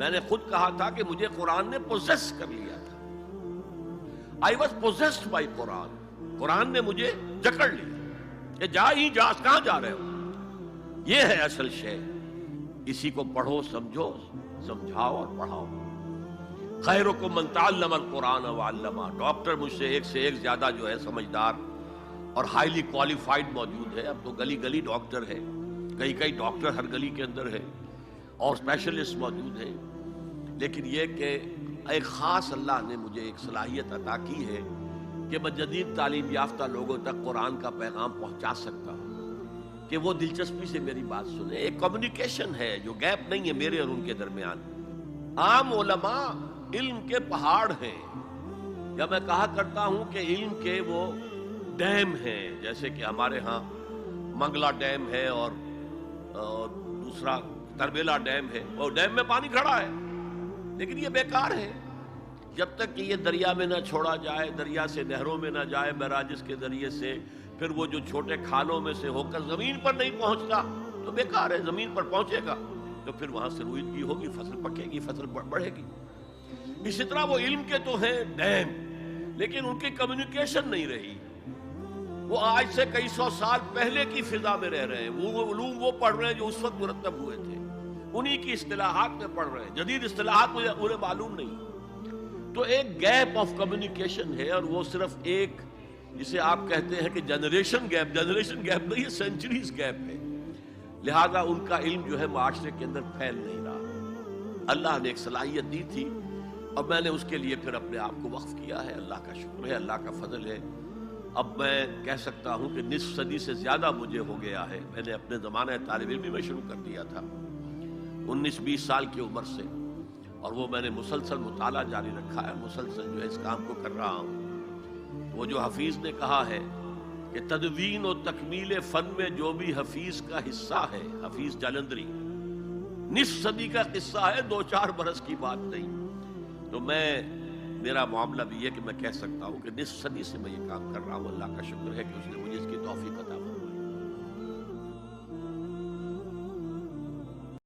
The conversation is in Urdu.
میں نے خود کہا تھا کہ مجھے قرآن نے پوزیس کر لیا تھا. I was possessed by قرآن. قرآن نے مجھے جکڑ لیا کہ جا ہی جا، کہاں جا رہے ہو. یہ ہے اصل شے. اسی کو پڑھو، سمجھو، سمجھاؤ اور پڑھاؤ. خیرکم من تعلم القرآن وعلمہ. ڈاکٹر مجھ سے ایک زیادہ جو ہے سمجھدار اور ہائیلی کوالیفائڈ موجود ہے. اب تو گلی گلی ڈاکٹر ہے، کئی ڈاکٹر ہر گلی کے اندر ہے اور اسپیشلسٹ موجود ہیں. لیکن یہ کہ ایک خاص اللہ نے مجھے ایک صلاحیت عطا کی ہے کہ میں جدید تعلیم یافتہ لوگوں تک قرآن کا پیغام پہنچا سکتا ہوں کہ وہ دلچسپی سے میری بات سنیں. ایک کمیونیکیشن ہے جو گیپ نہیں ہے میرے اور ان کے درمیان. عام علماء علم کے پہاڑ ہیں، یا میں کہا کرتا ہوں کہ علم کے وہ ڈیم ہیں، جیسے کہ ہمارے ہاں منگلا ڈیم ہے اور دوسرا تربیلا ڈیم ہے. اور ڈیم میں پانی کھڑا ہے لیکن یہ بیکار ہے جب تک کہ یہ دریا میں نہ چھوڑا جائے، دریا سے نہروں میں نہ جائے بیراجز کے ذریعے سے، پھر وہ جو چھوٹے کھالوں میں سے ہو کر زمین پر نہیں پہنچتا تو بیکار ہے. زمین پر پہنچے گا تو پھر وہاں سے روئیدگی ہوگی، فصل پکے گی، فصل بڑھے گی. اسی طرح وہ علم کے تو ہیں ڈیم، لیکن ان کی کمیونیکیشن نہیں رہی. وہ آج سے کئی سو سال پہلے کی فضا میں رہ رہے ہیں. وہ علوم وہ پڑھ رہے ہیں جو اس وقت مرتب ہوئے تھے، انہی کی اصطلاحات میں پڑھ رہے ہیں. جدید اصطلاحات مجھے انہیں معلوم نہیں. تو ایک گیپ آف کمیونیکیشن ہے، اور وہ صرف ایک جسے آپ کہتے ہیں کہ جنریشن گیپ نہیں ہے، سینچریز گیپ ہے. لہذا ان کا علم جو ہے معاشرے کے اندر پھیل نہیں رہا. اللہ نے ایک صلاحیت دی تھی اور میں نے اس کے لیے پھر اپنے آپ کو وقف کیا ہے. اللہ کا شکر ہے، اللہ کا فضل ہے. اب میں کہہ سکتا ہوں کہ نصف صدی سے زیادہ مجھے ہو گیا ہے. میں نے اپنے زمانہ طالب علمی میں شروع کر دیا تھا 19-20 سال کی عمر سے، اور وہ میں نے مسلسل مطالعہ جاری رکھا ہے. مسلسل جو ہے اس کام کو کر رہا ہوں. وہ جو حفیظ نے کہا ہے کہ تدوین و تکمیل فن میں جو بھی حفیظ کا حصہ ہے، حفیظ جالندری، نصف صدی کا قصہ ہے، 2-4 برس کی بات نہیں. تو میرا معاملہ بھی یہ کہ میں کہہ سکتا ہوں کہ نصف صدی سے میں یہ کام کر رہا ہوں. اللہ کا شکر ہے کہ اس نے مجھے اس کی توفیق عطا فرمائی.